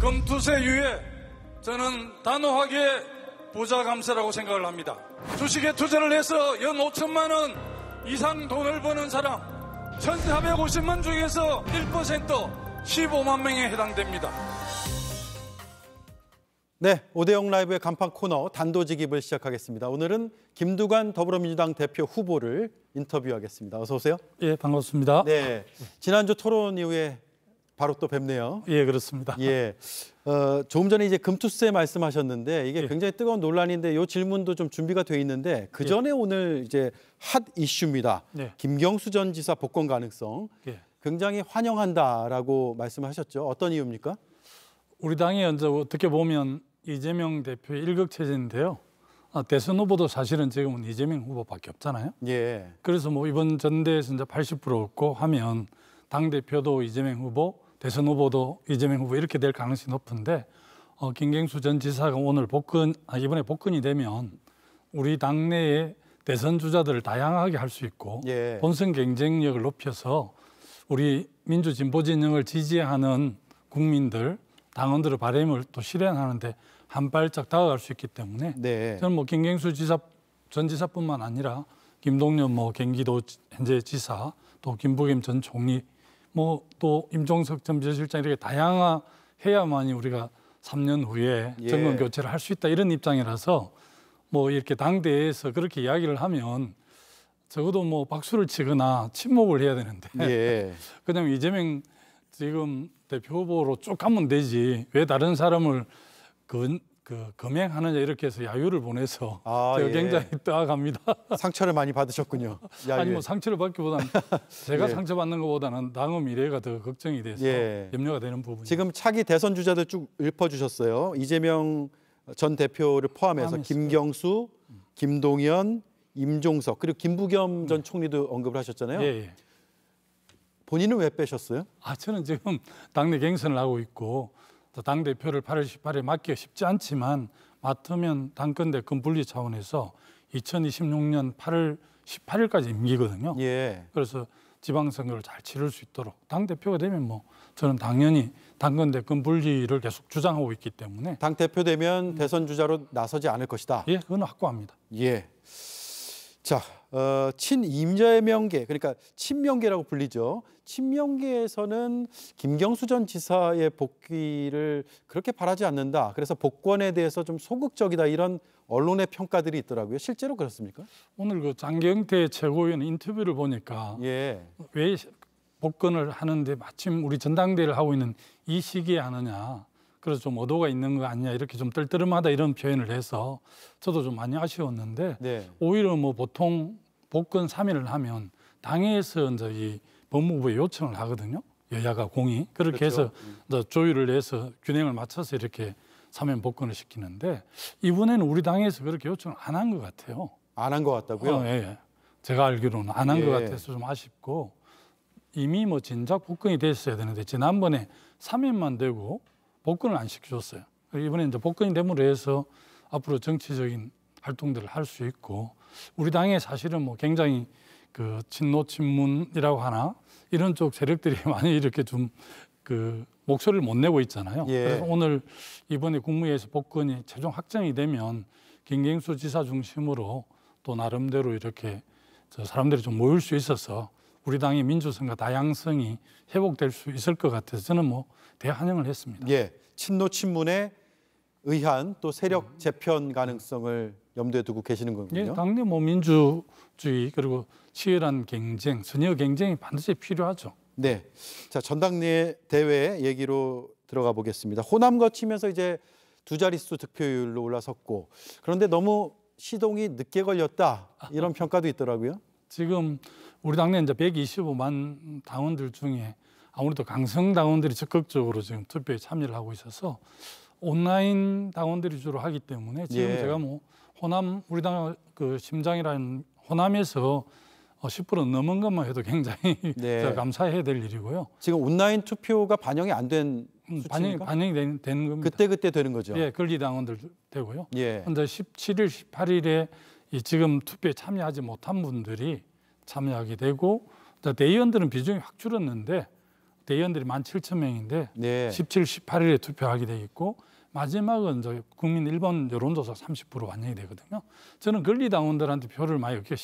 금투세 이후에 저는 단호하게 부자 감세라고 생각을 합니다. 주식에 투자를 해서 연 5천만 원 이상 돈을 버는 사람 1,450만 중에서 1% 15만 명에 해당됩니다. 네, 오대영 라이브의 간판 코너 단도직입을 시작하겠습니다. 오늘은 김두관 더불어민주당 대표 후보를 인터뷰하겠습니다. 어서 오세요. 예, 반갑습니다. 네, 지난주 토론 이후에 바로 또 뵙네요. 예, 그렇습니다. 예, 조금 전에 이제 금투세 말씀하셨는데 이게 굉장히 뜨거운 논란인데 이 질문도 좀 준비가 돼 있는데 그 전에 오늘 이제 핫 이슈입니다. 김경수 전 지사 복권 가능성 굉장히 환영한다라고 말씀하셨죠. 어떤 이유입니까? 우리 당이 현재 어떻게 보면 이재명 대표의 일극체제인데요. 대선 후보도 사실은 지금은 이재명 후보밖에 없잖아요. 예. 그래서 뭐 이번 전대에서 이제 80% 얻고 하면 당 대표도 이재명 후보, 대선 후보도 이재명 후보 이렇게 될 가능성이 높은데 김경수 전 지사가 오늘 이번에 복권이 되면 우리 당내의 대선 주자들을 다양하게 할 수 있고 본선 경쟁력을 높여서 우리 민주 진보 진영을 지지하는 국민들, 당원들의 바람을 또 실현하는데 한 발짝 다가갈 수 있기 때문에 저는 뭐 김경수 전 지사뿐만 아니라 김동연 경기도 현재 지사, 또 김부겸 전 총리, 또 임종석 전 비서실장 이렇게 다양화해야만이 우리가 3년 후에 정권 교체를 할 수 있다 이런 입장이라서 이렇게 당대에서 그렇게 이야기를 하면 적어도 박수를 치거나 침묵을 해야 되는데 그냥 이재명 지금 대표 후보로 쭉 가면 되지 왜 다른 사람을 검행하느냐 이렇게 해서 야유를 보내서 제가 굉장히 떠아갑니다. 상처를 많이 받으셨군요. 아니 상처를 받기보다는 제가 상처받는 것보다는 당의 미래가 더 걱정이 돼서 염려가 되는 부분이에요. 지금 차기 대선 주자들 쭉 읊어주셨어요. 이재명 전 대표를 포함해서 김경수, 김동연, 임종석 그리고 김부겸 전 총리도 언급을 하셨잖아요. 본인은 왜 빼셨어요? 저는 지금 당내 경선을 하고 있고 당 대표를 8월 18일에 맡기가 쉽지 않지만 맡으면 당권대권 분리 차원에서 2026년 8월 18일까지 임기거든요. 그래서 지방선거를 잘 치를 수 있도록 당 대표가 되면 저는 당연히 당권대권 분리를 계속 주장하고 있기 때문에 당 대표 되면 대선 주자로 나서지 않을 것이다. 그건 확고합니다. 자, 친이재명계 그러니까 친명계라고 불리죠. 친명계에서는 김경수 전 지사의 복귀를 그렇게 바라지 않는다. 그래서 복권에 대해서 좀 소극적이다 이런 언론의 평가들이 있더라고요. 실제로 그렇습니까? 오늘 장경태 최고위원 인터뷰를 보니까 왜 복권을 하는데 마침 우리 전당대회를 하고 있는 이 시기에 하느냐. 그래서 좀 의도가 있는 거 아니냐 이렇게 좀 떨떠름하다 이런 표현을 해서 저도 좀 많이 아쉬웠는데 오히려 보통 복권 3일을 하면 당에서 이제 이 법무부에 요청을 하거든요. 여야가 공히 그렇게 해서 조율을 해서 균형을 맞춰서 이렇게 사면 복권을 시키는데 이번에는 우리 당에서 그렇게 요청을 안 한 것 같아요. 안 한 것 같다고요? 제가 알기로는 안 한 것 같아서 좀 아쉽고 이미 진작 복권이 됐어야 되는데 지난번에 3회만 되고 복권을 안 시켜줬어요. 이번에 이제 복권이 됨으로 해서 앞으로 정치적인 활동들을 할 수 있고 우리 당에 사실은 굉장히 친노 친문이라고 하나 이런 쪽 세력들이 많이 이렇게 좀 목소리를 못 내고 있잖아요. 그래서 오늘 이번에 국무회의에서 복권이 최종 확정이 되면 김경수 지사 중심으로 또 나름대로 이렇게 사람들이 좀 모일 수 있어서 우리 당의 민주성과 다양성이 회복될 수 있을 것 같아서 저는 대환영을 했습니다. 친노 친문에 의한 또 세력 재편 가능성을 염두에 두고 계시는 거군요. 당내 민주주의 그리고 치열한 경쟁, 선의 경쟁이 반드시 필요하죠. 자 전당대 대회 얘기로 들어가 보겠습니다. 호남 거치면서 이제 두 자릿수 득표율로 올라섰고 그런데 너무 시동이 늦게 걸렸다 이런 평가도 있더라고요. 지금 우리 당내 이제 125만 당원들 중에 아무래도 강성 당원들이 적극적으로 지금 투표에 참여를 하고 있어서 온라인 당원들이 주로 하기 때문에 지금 제가 호남 우리 당 심장이라는 호남에서 10% 넘은 것만 해도 굉장히 제가 감사해야 될 일이고요. 지금 온라인 투표가 반영이 안 된 수치입니까? 반영이 되는 겁니다. 그때 되는 거죠. 권리 당원들 되고요. 현재 17일, 18일에 지금 투표에 참여하지 못한 분들이 참여하게 되고 대의원들은 비중이 확 줄었는데 대의원들이 17,000명인데 네. 17, 18일에 투표하게 돼 있고 마지막은 저 국민 일반 여론조사 30% 반영이 되거든요. 저는 권리당원들한테 표를 많이 얻기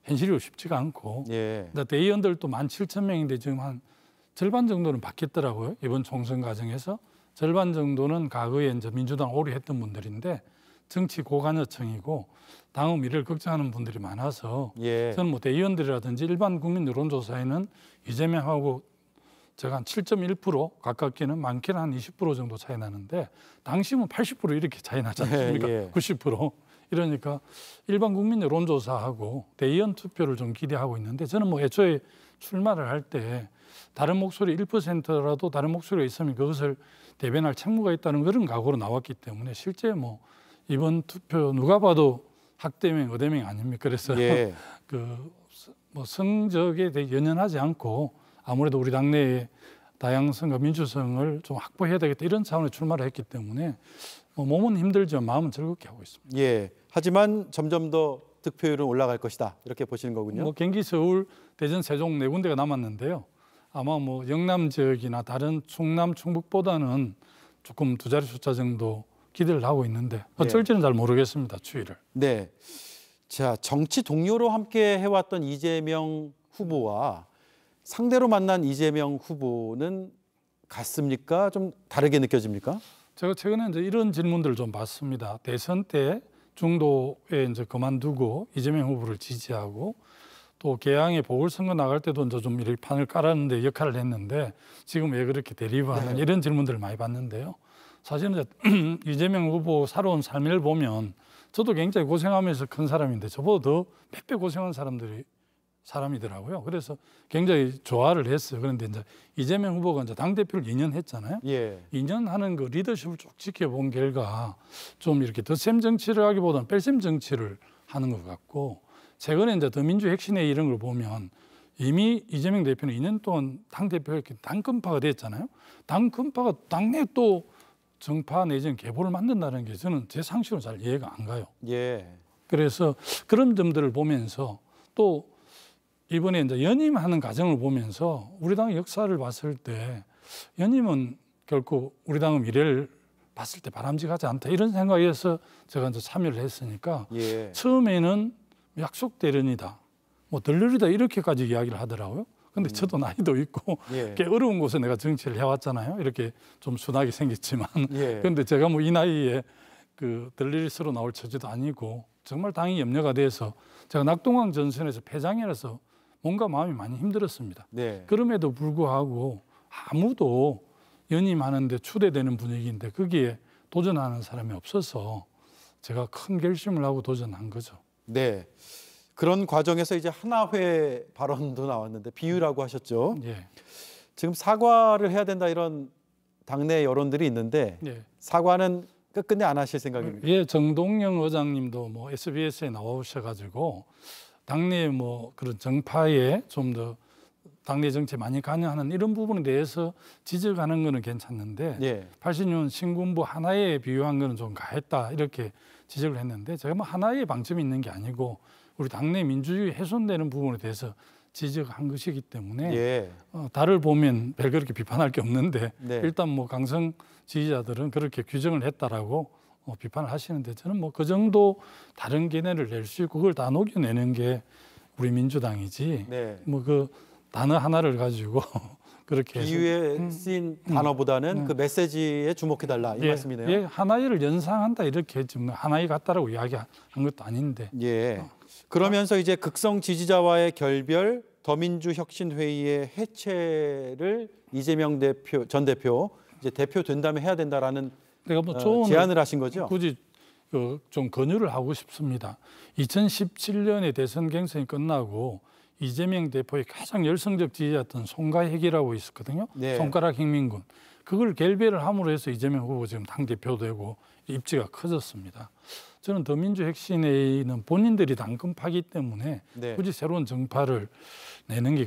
현실이 쉽지가 않고 예. 대의원들도 17,000명인데 지금 한 절반 정도는 바뀌었더라고요. 이번 총선 과정에서 절반 정도는 과거에 이제 민주당 오래 했던 분들인데 정치 고관여층이고 당의 미래를 걱정하는 분들이 많아서 예. 저는 뭐 대의원들이라든지 일반 국민 여론조사에는 이재명하고 제가 한 7.1% 가깝게는 많게는 한 20% 정도 차이 나는데 당시면 80% 이렇게 차이 나지 않습니까? 예. 90%. 이러니까 일반 국민 여론조사하고 대의원 투표를 좀 기대하고 있는데 저는 뭐 애초에 출마를 할 때 다른 목소리 1%라도 다른 목소리가 있으면 그것을 대변할 책무가 있다는 그런 각오로 나왔기 때문에 실제 뭐 이번 투표 누가 봐도 학대명, 어대명 아닙니까? 그래서 예. 그 뭐 성적에 대해 연연하지 않고 아무래도 우리 당내의 다양성과 민주성을 좀 확보해야 되겠다 이런 차원의 출마를 했기 때문에 뭐 몸은 힘들지만 마음은 즐겁게 하고 있습니다. 예. 하지만 점점 더 득표율은 올라갈 것이다. 이렇게 보시는 거군요. 뭐 경기, 서울, 대전, 세종 네 군데가 남았는데요. 아마 뭐 영남 지역이나 다른 충남, 충북보다는 조금 두 자리 숫자 정도 기대를 하고 있는데 어쩔지는 잘 모르겠습니다. 추이를. 네. 자, 정치 동료로 함께 해왔던 이재명 후보와 상대로 만난 이재명 후보는 같습니까? 좀 다르게 느껴집니까? 제가 최근에 이제 이런 질문들을 좀 받습니다. 대선 때 중도에 이제 그만두고 이재명 후보를 지지하고 또 개항에 보궐선거 나갈 때도 이제 좀 이렇게 판을 깔았는데 역할을 했는데 지금 왜 그렇게 대립하는 이런 질문들을 많이 받는데요. 사실은 이제 이재명 후보 살아온 삶을 보면 저도 굉장히 고생하면서 큰 사람인데 저보다 더 몇 배 고생한 사람이더라고요. 그래서 굉장히 좋아를 했어요. 그런데 이제 이재명 후보가 이제 당대표를 2년 했잖아요. 예. 2년 하는 그 리더십을 쭉 지켜본 결과 좀 이렇게 덧셈 정치를 하기보다는 뺄셈 정치를 하는 것 같고 최근에 이제 더민주 혁신회 이런 걸 보면 이미 이재명 대표는 2년 동안 당대표가 이렇게 당권파가 됐잖아요. 당권파가 당내 또 정파 내지는 계보를 만든다는 게 저는 제 상식으로 잘 이해가 안 가요. 예. 그래서 그런 점들을 보면서 또 이번에 이제 연임하는 과정을 보면서 우리 당의 역사를 봤을 때 연임은 결코 우리 당의 미래를 봤을 때 바람직하지 않다 이런 생각에서 제가 이제 참여를 했으니까 예. 처음에는 약속 대련이다, 뭐 들러리다 이렇게까지 이야기를 하더라고요. 근데 저도 나이도 있고 예. 꽤 어려운 곳에 내가 정치를 해왔잖아요. 이렇게 좀 순하게 생겼지만 예. 그런데 제가 뭐 이 나이에 그 들리리스로 나올 처지도 아니고 정말 당이 염려가 돼서 제가 낙동강 전선에서 패장이라서 뭔가 마음이 많이 힘들었습니다. 네. 그럼에도 불구하고 아무도 연임하는데 추대되는 분위기인데 거기에 도전하는 사람이 없어서 제가 큰 결심을 하고 도전한 거죠. 네. 그런 과정에서 이제 하나회 발언도 나왔는데 비유라고 하셨죠. 예. 지금 사과를 해야 된다 이런 당내 여론들이 있는데 예. 사과는 끝끝내 안 하실 생각입니까? 예, 정동영 의장님도 뭐 SBS에 나오셔가지고 당내 뭐 그런 정파에 좀 더 당내 정치에 많이 관여하는 이런 부분에 대해서 지적하는 거는 괜찮는데 예. 80년 신군부 하나에 비유한 거는 좀 가했다 이렇게 지적을 했는데 제가 뭐 하나의 방점이 있는 게 아니고 우리 당내 민주주의 훼손되는 부분에 대해서 지적한 것이기 때문에 예. 달을 보면 별 그렇게 비판할 게 없는데 네. 일단 뭐 강성 지지자들은 그렇게 규정을 했다라고 비판을 하시는데 저는 뭐 그 정도 다른 견해를 낼 수 있고 그걸 다 녹여내는 게 우리 민주당이지 네. 뭐 그 단어 하나를 가지고 그렇게 비유에 쓰인 단어보다는 그 메시지에 주목해달라 이 말씀이네요. 예, 하나이를 연상한다 이렇게 지금 하나이 같다라고 이야기한 것도 아닌데 예. 그러면서 이제 극성 지지자와의 결별, 더민주혁신회의의 해체를 이재명 전 대표 이제 대표 된다면 해야 된다라는 내가 뭐 조언을 제안을 하신 거죠. 굳이 좀 권유를 하고 싶습니다. 2017년에 대선 경선이 끝나고 이재명 대표의 가장 열성적 지지자였던 송가혁이라고 있었거든요. 네. 손가락 혁명군. 그걸 결별을 함으로 해서 이재명 후보 지금 당대표 되고 입지가 커졌습니다. 저는 더민주혁신회의는 본인들이 당권파기 때문에 네. 굳이 새로운 정파를 내는 게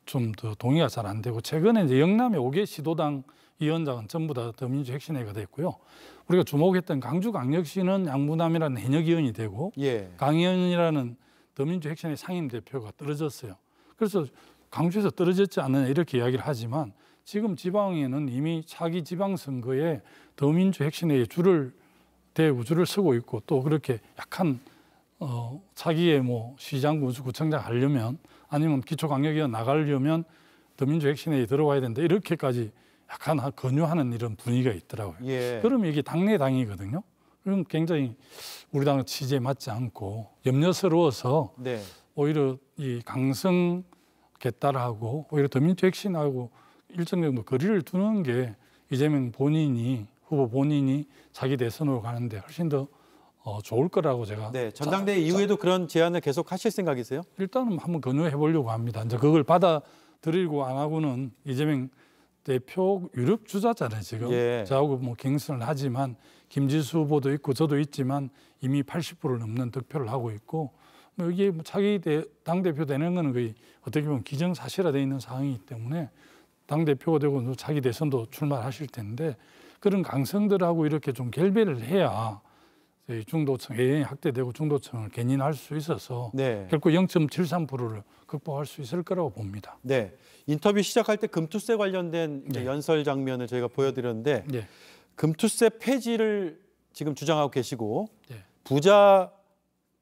좀 더 동의가 잘 안 되고 최근에 이제 영남의 5개 시도당 위원장은 전부 다 더민주혁신회의가 됐고요. 우리가 주목했던 강주광역시는 양부남이라는 현역 의원이 되고 예. 강의원이라는 더민주혁신회 상임 대표가 떨어졌어요. 그래서 강주에서 떨어졌지 않느냐 이렇게 이야기를 하지만 지금 지방에는 이미 차기 지방선거에 더민주 혁신회의 대우줄을 서고 있고 또 그렇게 약한 차기의 뭐 시장, 구청장 하려면 아니면 기초강력위원 나가려면 더민주 혁신회에 들어와야 된다 이렇게까지 약간 권유하는 이런 분위기가 있더라고요. 예. 그러면 이게 당내 당이거든요. 그럼 굉장히 우리 당 취지에 맞지 않고 염려스러워서 네. 오히려 이 강성 개딸하고 오히려 더민주 혁신하고 일정 정도 거리를 두는 게 이재명 후보 본인이 자기 대선으로 가는데 훨씬 더 좋을 거라고 제가. 네, 전당대회 이후에도 그런 제안을 계속 하실 생각이세요? 일단은 한번 권유해 보려고 합니다. 이제 그걸 받아들이고 안 하고는 이재명 대표 유력 주자잖아요 지금. 예. 저하고 뭐 경선을 하지만 김지수 후보도 있고 저도 있지만 이미 80%를 넘는 득표를 하고 있고 뭐 이게 뭐 자기 당 대표 되는 거는 거의 어떻게 보면 기정사실화되어 있는 상황이기 때문에 당 대표가 되고 자기 대선도 출마하실 텐데 그런 강성들하고 이렇게 좀 결배를 해야 중도층 AN이 확대되고 중도층을 견인할 수 있어서 네. 결국 0.73%를 극복할 수 있을 거라고 봅니다. 네, 인터뷰 시작할 때 금투세 관련된 네. 연설 장면을 저희가 보여드렸는데 네. 금투세 폐지를 지금 주장하고 계시고 네. 부자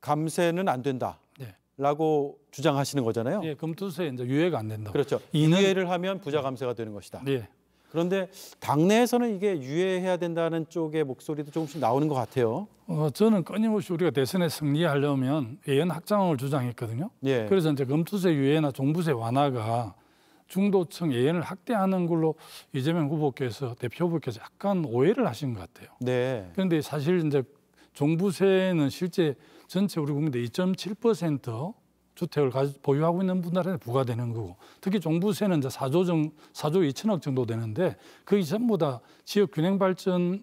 감세는 안 된다라고 네. 주장하시는 거잖아요. 예, 금투세 이제 유예가 안 된다. 그렇죠. 유예를 하면 부자 감세가 되는 것이다. 네. 그런데 당내에서는 이게 유예해야 된다는 쪽의 목소리도 조금씩 나오는 것 같아요. 저는 끊임없이 우리가 대선에 승리하려면 예연 확장을 주장했거든요. 예. 그래서 이제 금투세 유예나 종부세 완화가 중도층 예연을 확대하는 걸로 이재명 대표 후보께서 약간 오해를 하신 것 같아요. 네. 그런데 사실 이제 종부세는 실제 전체 우리 국민의 2.7% 주택을 보유하고 있는 분들한테 부과되는 거고 특히 종부세는 이제 4조 2천억 정도 되는데 그게 전부 다 지역 균형 발전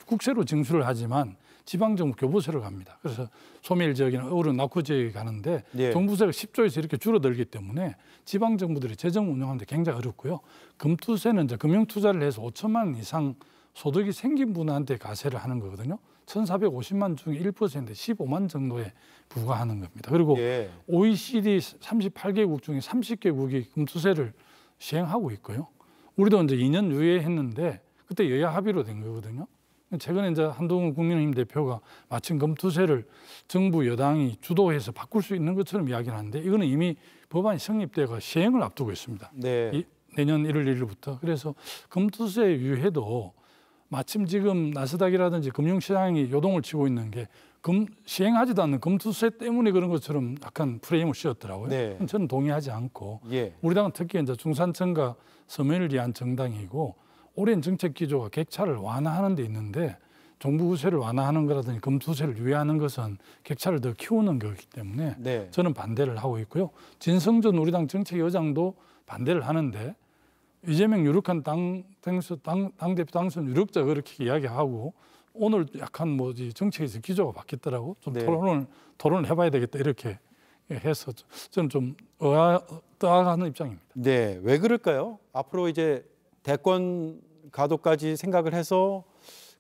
국세로 징수를 하지만 지방정부 교부세로 갑니다. 그래서 소멸 지역이나 어른 낙후 지역에 가는데 예. 종부세가 10조에서 이렇게 줄어들기 때문에 지방정부들이 재정 운영하는데 굉장히 어렵고요. 금투세는 이제 금융투자를 해서 5천만 원 이상 소득이 생긴 분한테 가세를 하는 거거든요. 1,450만 중에 1% 15만 정도에 부과하는 겁니다. 그리고 예. OECD 38개국 중에 30개국이 금투세를 시행하고 있고요. 우리도 이제 2년 유예했는데 그때 여야 합의로 된 거거든요. 최근에 이제 한동훈 국민의힘 대표가 마침 금투세를 정부 여당이 주도해서 바꿀 수 있는 것처럼 이야기를 하는데 이거는 이미 법안이 성립되고 시행을 앞두고 있습니다. 네. 내년 1월 1일부터. 그래서 금투세 유예도 마침 지금 나스닥이라든지 금융시장이 요동을 치고 있는 게 시행하지도 않는 금투세 때문에 그런 것처럼 약간 프레임을 씌웠더라고요. 네. 저는 동의하지 않고 예. 우리 당은 특히 이제 중산층과 서민을 위한 정당이고 오랜 정책 기조가 객차를 완화하는 데 있는데 종부세를 완화하는 거라든지 금투세를 유예하는 것은 객차를 더 키우는 거기 때문에 네. 저는 반대를 하고 있고요. 진성준 우리 당 정책여장도 반대를 하는데 이재명 유력한 당대표 당선 유력자 그렇게 이야기하고 오늘 약간 뭐지 정책에서 기조가 바뀌었더라고. 좀 네. 토론을 해봐야 되겠다 이렇게 해서 저는 좀 의아하는 입장입니다. 네, 왜 그럴까요? 앞으로 이제 대권 가도까지 생각을 해서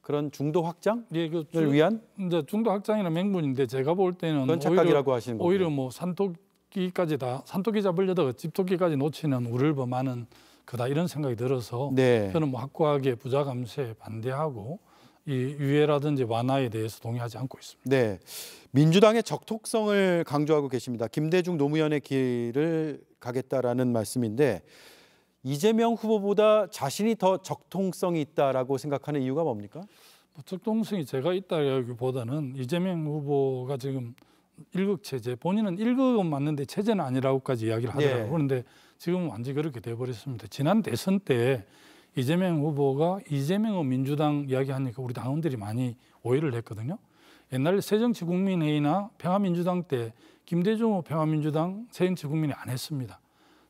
그런 중도 확장을 예, 위한 이제 중도 확장이나 명분인데 제가 볼 때는 그런 착각이라고 하시는 거예요. 오히려 뭐 산토끼 잡으려다가 집토끼까지 놓치는 우를 범하는 그다 이런 생각이 들어서 네. 저는 뭐 확고하게 부자 감세에 반대하고 이 유예라든지 완화에 대해서 동의하지 않고 있습니다. 네, 민주당의 적톡성을 강조하고 계십니다. 김대중 노무현의 길을 가겠다라는 말씀인데 이재명 후보보다 자신이 더 적통성이 있다라고 생각하는 이유가 뭡니까? 적통성이 제가 있다기보다는 이재명 후보가 지금 1급 체제, 본인은 1급은 맞는데 체제는 아니라고까지 이야기를 하더라고요. 네. 그런데 지금은 완전히 그렇게 돼버렸습니다. 지난 대선 때 이재명 후보가 이재명의 민주당 이야기하니까 우리 당원들이 많이 오해를 했거든요. 옛날 새정치국민회의나 평화민주당 때 김대중 평화민주당 새정치국민회 안 했습니다.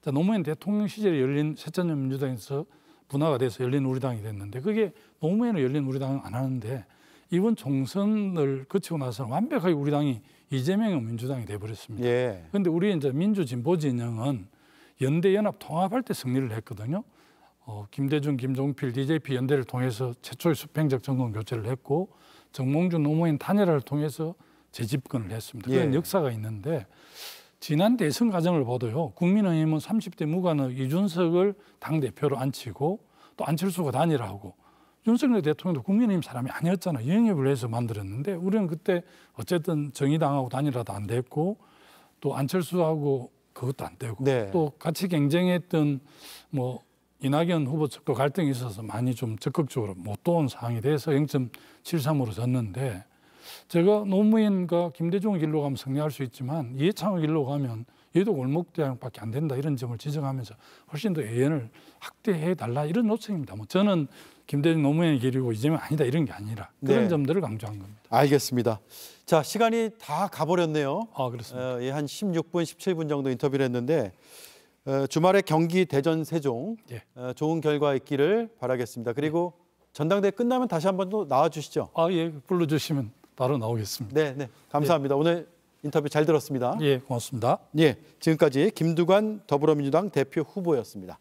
자, 노무현 대통령 시절에 열린 새천년민주당에서 분화가 돼서 열린 우리당이 됐는데 그게 노무현으로 열린 우리당은 안 하는데 이번 총선을 거치고 나서는 완벽하게 우리 당이 이재명의 민주당이 돼버렸습니다. 그런데 우리 이제 민주진보 진영은 연대 연합 통합할 때 승리를 했거든요. 김대중, 김종필, DJP 연대를 통해서 최초의 수평적 정권 교체를 했고 정몽준, 노무현 단일화를 통해서 재집권을 했습니다. 그런 역사가 있는데 지난 대선 과정을 봐도요. 국민의힘은 30대 무관의 이준석을 당대표로 앉히고 또 안철수가 단일화하고 윤석열 대통령도 국민의힘 사람이 아니었잖아요. 영입을 해서 만들었는데 우리는 그때 어쨌든 정의당하고 단일화도 안 됐고 또 안철수하고 그것도 안 되고 네. 또 같이 경쟁했던 뭐 이낙연 후보 측도 갈등이 있어서 많이 좀 적극적으로 못 도운 상황이 돼서 0.73으로 졌는데 제가 노무현과 김대중의 길로 가면 승리할 수 있지만 이해창의 길로 가면 얘도 골목대항밖에 안 된다 이런 점을 지적하면서 훨씬 더 예언을 확대해달라 이런 요청입니다. 뭐 저는 김대중 노무현의 길이고 이재명 아니다 이런 게 아니라 그런 네. 점들을 강조한 겁니다. 알겠습니다. 자, 시간이 다 가버렸네요. 아, 그렇습니다. 한 16분, 17분 정도 인터뷰를 했는데 주말에 경기, 대전, 세종 예. 좋은 결과 있기를 바라겠습니다. 그리고 전당대회 끝나면 다시 한번 또 나와주시죠. 아, 예, 불러주시면 바로 나오겠습니다. 네, 네, 감사합니다. 오늘 인터뷰 잘 들었습니다. 예, 고맙습니다. 예, 지금까지 김두관 더불어민주당 대표 후보였습니다.